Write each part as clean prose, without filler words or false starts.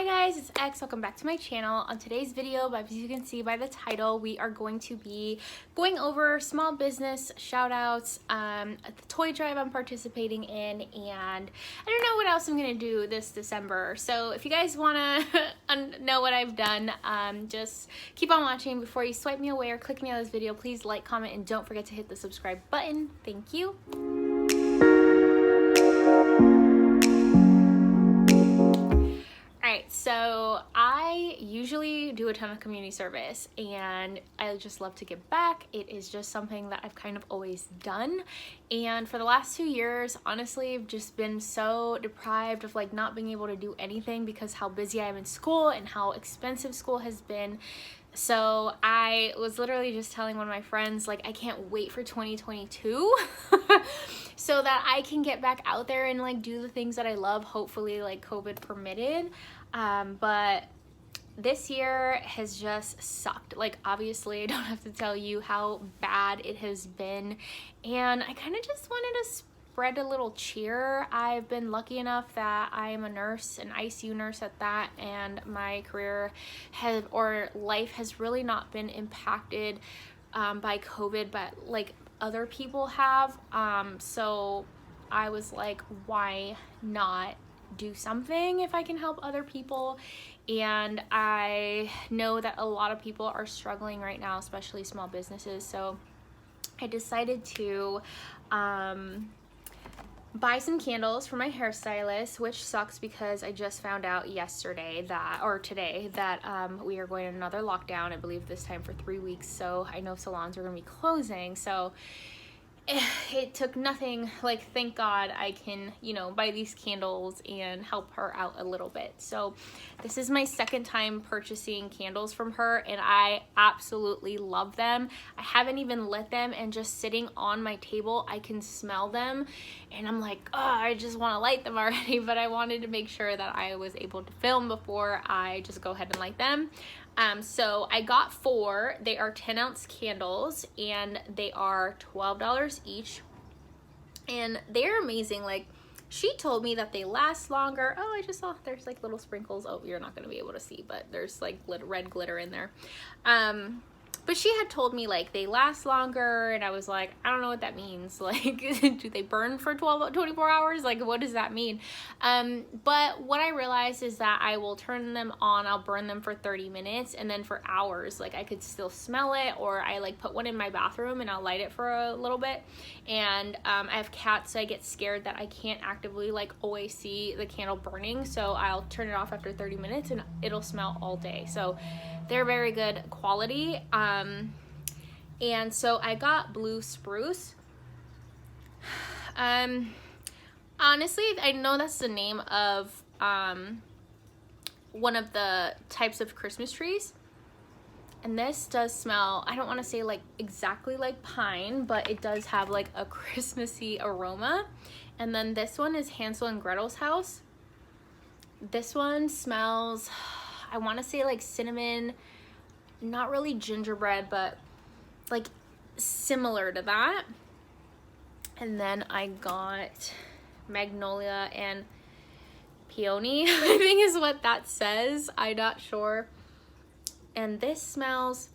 Hi guys, it's X. Welcome back to my channel. On today's video, as you can see by the title, we are going to be going over small business shout outs, the toy drive I'm participating in, and I don't know what else I'm gonna do this December. So if you guys wanna know what I've done, just keep on watching. Before you swipe me away or click me on this video, please like, comment, and don't forget to hit the subscribe button. Thank you. Alright, so I usually do a ton of community service and I just love to give back. It is just something that I've kind of always done, and for the last 2 years, honestly, I've just been so deprived of like not being able to do anything because how busy I am in school and how expensive school has been. So I was literally just telling one of my friends, like, I can't wait for 2022 so that I can get back out there and like do the things that I love, hopefully like COVID permitted. But this year has just sucked. Like, obviously I don't have to tell you how bad it has been, and I kind of just wanted to spread a little cheer. I've been lucky enough that I am a nurse, an ICU nurse at that, and my career life has really not been impacted by COVID, but like other people have. So I was like, why not do something if I can help other people? And I know that a lot of people are struggling right now, especially small businesses. So I decided to buy some candles for my hairstylist, which sucks because I just found out yesterday today that we are going on another lockdown, I believe this time for 3 weeks. So I know salons are gonna be closing. So it took nothing, like, thank God I can, you know, buy these candles and help her out a little bit. So this is my second time purchasing candles from her, and I absolutely love them. I haven't even lit them, and just sitting on my table I can smell them, and I'm like, oh, I just want to light them already. But I wanted to make sure that I was able to film before I just go ahead and light them. So I got 4. They are 10-ounce candles, and they are $12 each, and they're amazing. Like, she told me that they last longer. Oh, I just saw there's like little sprinkles. Oh, you're not gonna be able to see, but there's like red glitter in there. But she had told me like they last longer, and I was like, I don't know what that means. Like, do they burn for 24 hours? Like, what does that mean? But what I realized is that I will turn them on, I'll burn them for 30 minutes, and then for hours, like, I could still smell it, or I like put one in my bathroom and I'll light it for a little bit. And I have cats, so I get scared that I can't actively like always see the candle burning, so I'll turn it off after 30 minutes and it'll smell all day. So they're very good quality. And so I got Blue Spruce. Honestly, I know that's the name of one of the types of Christmas trees. And this does smell, I don't want to say like exactly like pine, but it does have like a Christmassy aroma. And then this one is Hansel and Gretel's house. This one smells, I want to say like cinnamon, not really gingerbread, but like similar to that. And then I got Magnolia and Peony, I think is what that says. I'm not sure. And this smells,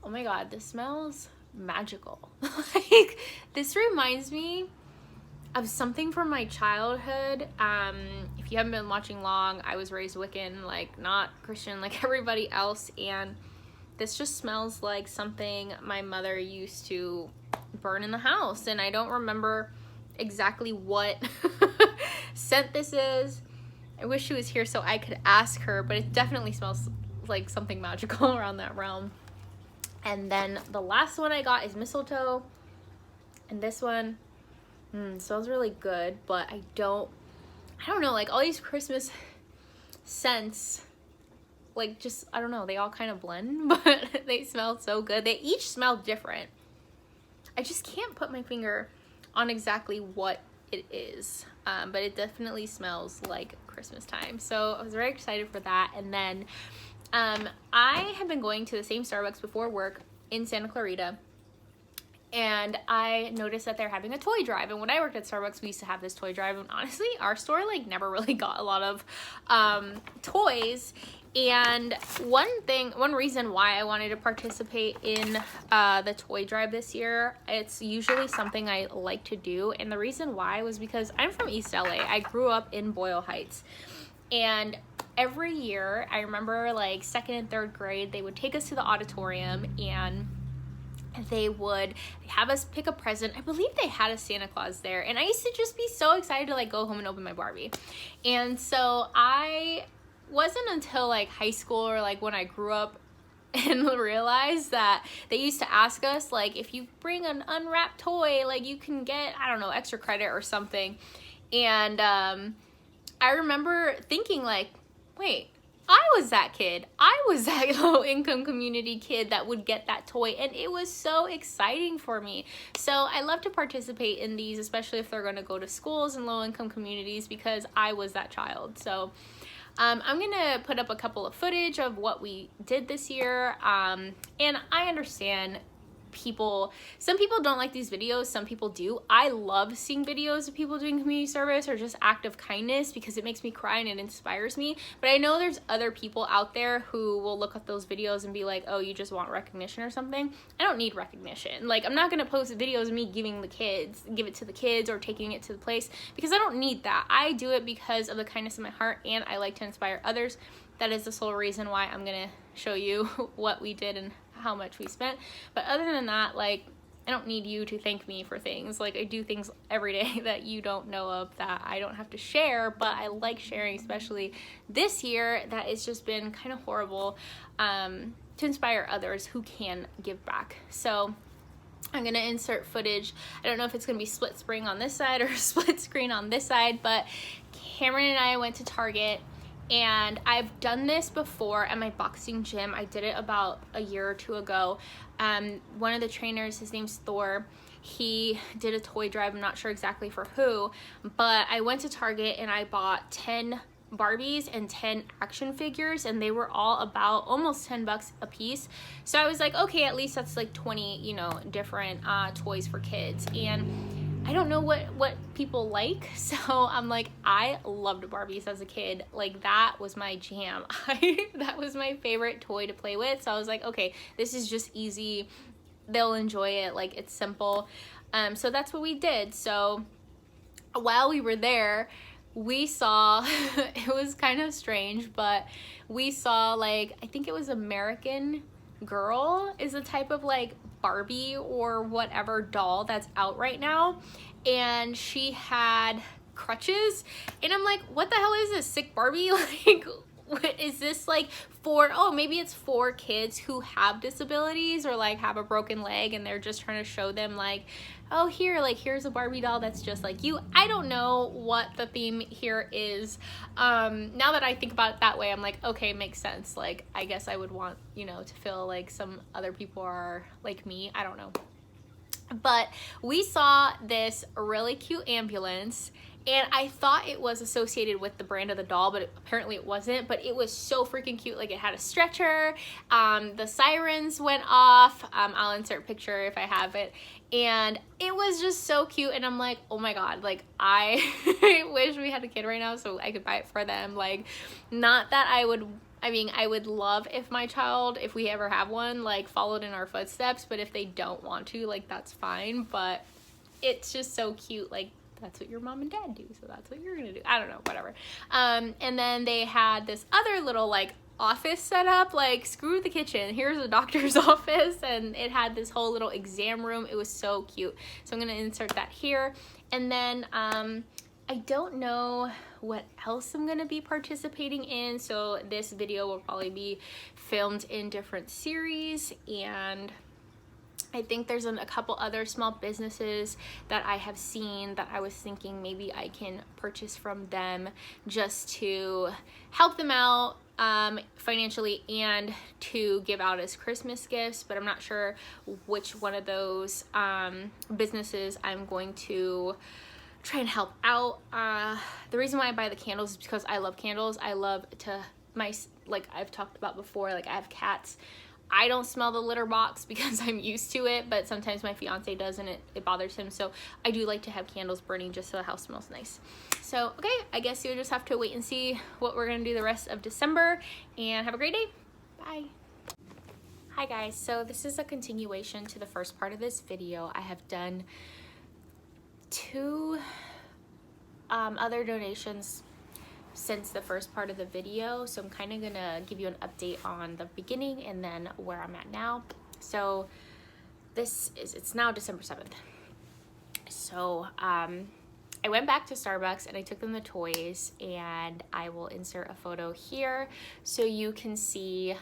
oh my God, this smells magical. Like, this reminds me of something from my childhood. If you haven't been watching long, I was raised Wiccan, like not Christian like everybody else, and this just smells like something my mother used to burn in the house, and I don't remember exactly what scent this is. I wish she was here so I could ask her, but it definitely smells like something magical around that realm. And then the last one I got is Mistletoe, and this one smells really good, but I don't know, like all these Christmas scents, like, just, I don't know, they all kind of blend, but they smell so good. They each smell different. I just can't put my finger on exactly what it is, but it definitely smells like Christmas time. So I was very excited for that. And then I have been going to the same Starbucks before work in Santa Clarita, and I noticed that they're having a toy drive. And when I worked at Starbucks, we used to have this toy drive, and honestly, our store like never really got a lot of toys. And one reason why I wanted to participate in the toy drive this year, it's usually something I like to do, and the reason why was because I'm from East LA. I grew up in Boyle Heights, and every year, I remember like 2nd and 3rd grade, they would take us to the auditorium, and they would have us pick a present. I believe they had a Santa Claus there, and I used to just be so excited to like go home and open my Barbie. And so I wasn't until like high school or like when I grew up and realized that they used to ask us like, if you bring an unwrapped toy, like you can get, I don't know, extra credit or something. And I remember thinking like, wait, I was that kid. I was that low income community kid that would get that toy, and it was so exciting for me. So I love to participate in these, especially if they're going to go to schools and low income communities, because I was that child. So I'm going to put up a couple of footage of what we did this year. And I understand some people don't like these videos, some people do. I love seeing videos of people doing community service or just act of kindness because it makes me cry and it inspires me. But I know there's other people out there who will look at those videos and be like, oh, you just want recognition or something. I don't need recognition. Like, I'm not gonna post videos of me give it to the kids or taking it to the place, because I don't need that. I do it because of the kindness in my heart, and I like to inspire others. That is the sole reason why I'm gonna show you what we did and how much we spent. But other than that, like, I don't need you to thank me for things. Like, I do things every day that you don't know of that I don't have to share, but I like sharing, especially this year that it's just been kind of horrible, to inspire others who can give back. So I'm gonna insert footage. I don't know if it's gonna be split screen on this side or split screen on this side, but Cameron and I went to Target. And I've done this before at my boxing gym. I did it about a year or 2 ago. One of the trainers, his name's Thor, he did a toy drive. I'm not sure exactly for who, but I went to Target and I bought 10 Barbies and 10 action figures, and they were all about almost $10 a piece. So I was like, okay, at least that's like 20, different toys for kids. And I don't know what people like, so I'm like, I loved Barbies as a kid. Like, that was my jam. That was my favorite toy to play with. So I was like, okay, this is just easy. They'll enjoy it. Like, it's simple. So that's what we did. So while we were there, we saw, it was kind of strange, but we saw, like, I think it was American Girl is a type of like Barbie or whatever doll that's out right now, and she had crutches, and I'm like, what the hell is this, sick Barbie? Like, what is this, like, maybe it's for kids who have disabilities or like have a broken leg, and they're just trying to show them like, oh, here's a Barbie doll that's just like you. I don't know what the theme here is. Now that I think about it that way, I'm like, okay, makes sense. Like, I guess I would want, to feel like some other people are like me. I don't know. But we saw this really cute ambulance, and I thought it was associated with the brand of the doll, but apparently it wasn't. But it was so freaking cute. Like, it had a stretcher, the sirens went off. I'll insert a picture if I have it. And it was just so cute, and I'm like, oh my god, like, I wish we had a kid right now so I could buy it for them. Like, not that I would love if my child, if we ever have one, like, followed in our footsteps, but if they don't want to, like, that's fine. But it's just so cute. Like, that's what your mom and dad do, so that's what you're gonna do. I don't know, whatever. And then they had this other little, like, office set up, like, screw the kitchen, here's a doctor's office, and it had this whole little exam room. It was so cute. So I'm gonna insert that here. And then I don't know what else I'm gonna be participating in, so this video will probably be filmed in different series. And I think there's a couple other small businesses that I have seen that I was thinking maybe I can purchase from them just to help them out financially and to give out as Christmas gifts, but I'm not sure which one of those businesses I'm going to try and help out. The reason why I buy the candles is because I love candles. I love to, like I've talked about before, like, I have cats. I don't smell the litter box because I'm used to it, but sometimes my fiance does and it bothers him. So I do like to have candles burning just so the house smells nice. So, okay, I guess you'll just have to wait and see what we're gonna do the rest of December, and have a great day. Bye. Hi guys, so this is a continuation to the first part of this video. I have done 2 other donations since the first part of the video, so I'm kind of gonna give you an update on the beginning and then where I'm at now. So it's now December 7th. So I went back to Starbucks and I took them the toys, and I will insert a photo here so you can see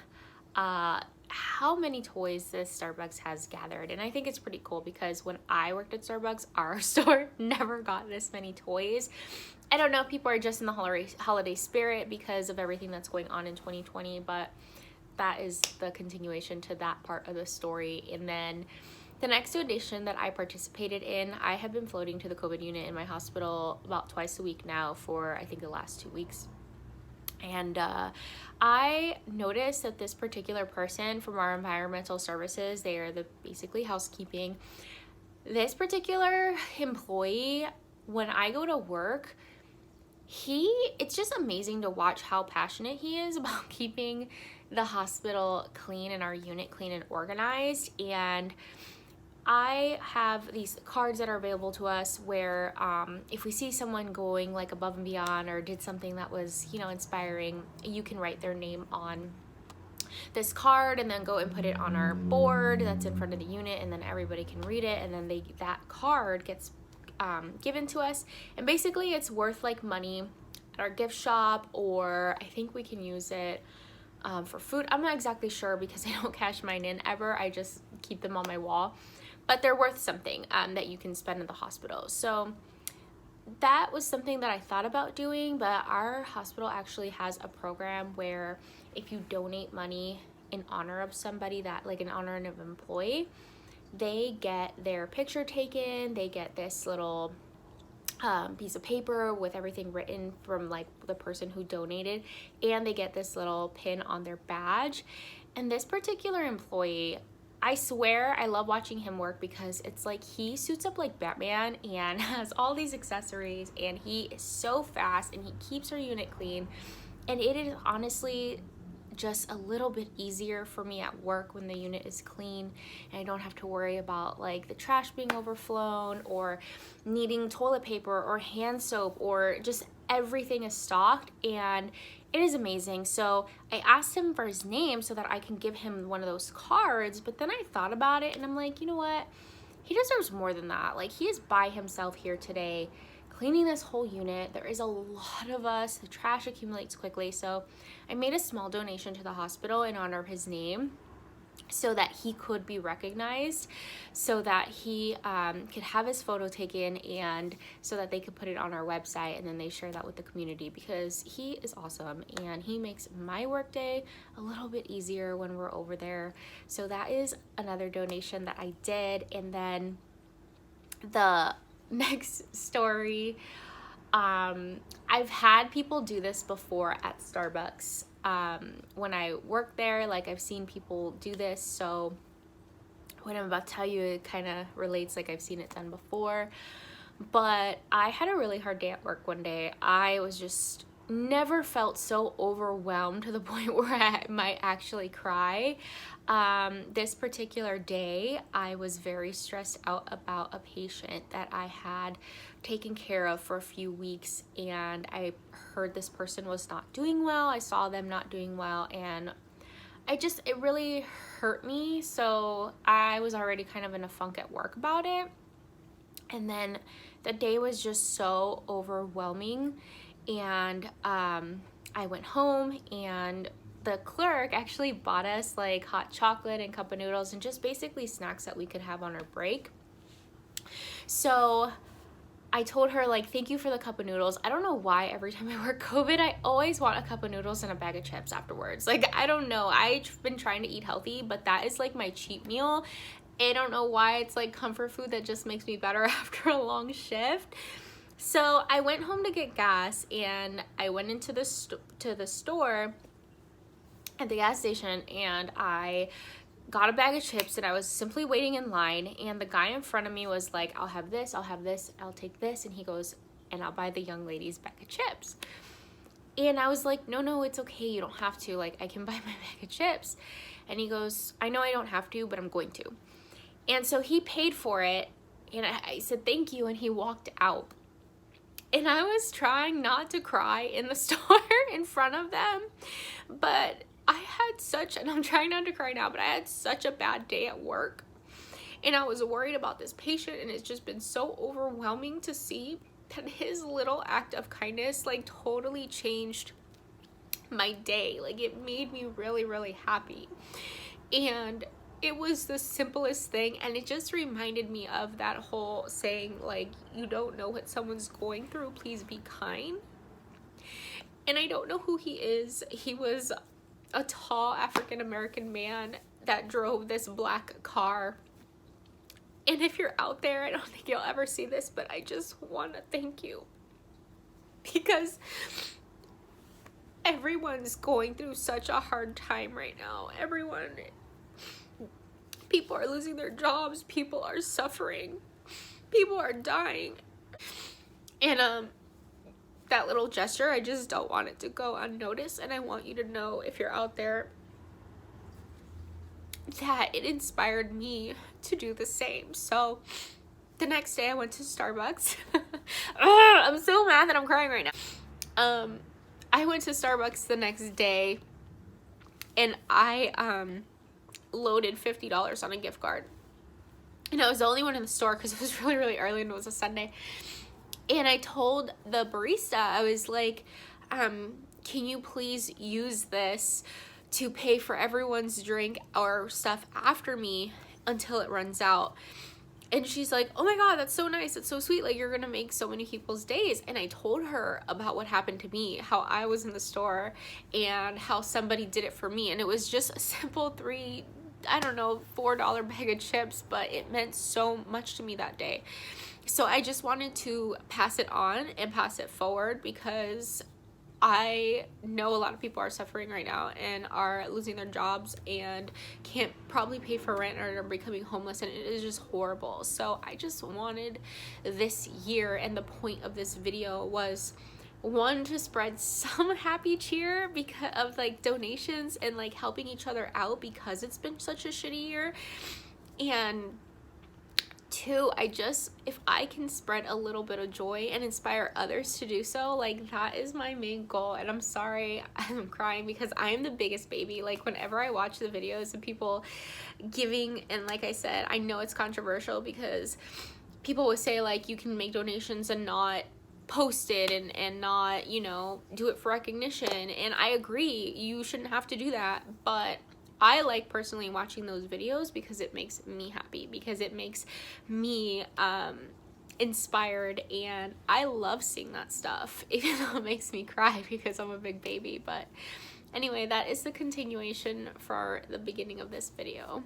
how many toys this Starbucks has gathered. And I think it's pretty cool because when I worked at Starbucks, our store never got this many toys. I don't know if people are just in the holiday spirit because of everything that's going on in 2020, but that is the continuation to that part of the story. And then the next donation that I participated in, I have been floating to the COVID unit in my hospital about twice a week now for I think the last 2 weeks. And I noticed that this particular person from our environmental services, they are basically housekeeping. This particular employee, when I go to work, it's just amazing to watch how passionate he is about keeping the hospital clean and our unit clean and organized. And I have these cards that are available to us where if we see someone going like above and beyond or did something that was, you know, inspiring, you can write their name on this card and then go and put it on our board that's in front of the unit, and then everybody can read it, and then that card gets given to us, and basically it's worth like money at our gift shop, or I think we can use it for food. I'm not exactly sure because I don't cash mine in ever. I just keep them on my wall. But they're worth something that you can spend in the hospital. So that was something that I thought about doing, but our hospital actually has a program where if you donate money in honor of somebody, that like in honor of an employee, they get their picture taken, they get this little piece of paper with everything written from like the person who donated, and they get this little pin on their badge. And this particular employee, I swear I love watching him work because it's like he suits up like Batman and has all these accessories, and he is so fast and he keeps our unit clean. And it is honestly just a little bit easier for me at work when the unit is clean and I don't have to worry about like the trash being overflown or needing toilet paper or hand soap, or just everything is stocked, and it is amazing. So I asked him for his name so that I can give him one of those cards, but then I thought about it and I'm like, you know what? He deserves more than that. Like, he is by himself here today cleaning this whole unit. There is a lot of us. The trash accumulates quickly. So I made a small donation to the hospital in honor of his name so that he could be recognized, so that he could have his photo taken, and so that they could put it on our website, and then they share that with the community, because he is awesome and he makes my workday a little bit easier when we're over there. So that is another donation that I did. And then the next story, I've had people do this before at Starbucks. When I work there, like I've seen people do this, so what I'm about to tell you, it kind of relates, like I've seen it done before. But I had a really hard day at work one day. I was just never felt so overwhelmed to the point where I might actually cry. This particular day, I was very stressed out about a patient that I had taken care of for a few weeks, and I heard this person was not doing well. I saw them not doing well, and it really hurt me. So I was already kind of in a funk at work about it. And then the day was just so overwhelming, and I went home, and the clerk actually bought us like hot chocolate and cup of noodles and just basically snacks that we could have on our break. So I told her, like, thank you for the cup of noodles. I don't know why every time I work COVID, I always want a cup of noodles and a bag of chips afterwards. Like, I don't know. I've been trying to eat healthy, but that is like my cheat meal. I don't know why. It's like comfort food that just makes me better after a long shift. So I went home to get gas, and I went into the store, at the gas station, and I got a bag of chips, and I was simply waiting in line, and the guy in front of me was like, I'll have this, I'll take this, and he goes, and I'll buy the young lady's bag of chips. And I was like, no, it's okay, you don't have to, like, I can buy my bag of chips. And he goes, I know I don't have to, but I'm going to. And so he paid for it, and I said thank you, and he walked out. And I was trying not to cry in the store in front of them, but I had such, and I'm trying not to cry now, but I had such a bad day at work, and I was worried about this patient, and it's just been so overwhelming to see that his little act of kindness like totally changed my day. Like, it made me really, really happy. And it was the simplest thing, and it just reminded me of that whole saying, like, you don't know what someone's going through, please be kind. And I don't know who he is. He was a tall African-American man that drove this black car. And if you're out there, I don't think you'll ever see this, but I just want to thank you, because everyone's going through such a hard time right now. People are losing their jobs, people are suffering, people are dying. And that little gesture, I just don't want it to go unnoticed, and I want you to know, if you're out there, that it inspired me to do the same. So the next day I went to Starbucks. I'm so mad that I'm crying right now. I went to Starbucks the next day, and I loaded $50 on a gift card, and I was the only one in the store because it was really, really early and it was a Sunday. And I told the barista, I was like, can you please use this to pay for everyone's drink or stuff after me until it runs out? And she's like, oh my God, that's so nice, that's so sweet, like, you're gonna make so many people's days. And I told her about what happened to me, how I was in the store and how somebody did it for me, and it was just a simple $4 bag of chips, but it meant so much to me that day. So I just wanted to pass it on and pass it forward, because I know a lot of people are suffering right now and are losing their jobs and can't probably pay for rent, or are becoming homeless, and it is just horrible. So I just wanted this year, and the point of this video was, one, to spread some happy cheer because of like donations and like helping each other out, because it's been such a shitty year. And two, if I can spread a little bit of joy and inspire others to do so, like, that is my main goal. And I'm sorry I'm crying, because I am the biggest baby. Like, whenever I watch the videos of people giving, and like I said, I know it's controversial, because people will say, like, you can make donations and not post it and not, you know, do it for recognition. And I agree, you shouldn't have to do that, but I like personally watching those videos because it makes me happy, because it makes me inspired, and I love seeing that stuff, even though it makes me cry because I'm a big baby. But anyway, that is the continuation for the beginning of this video.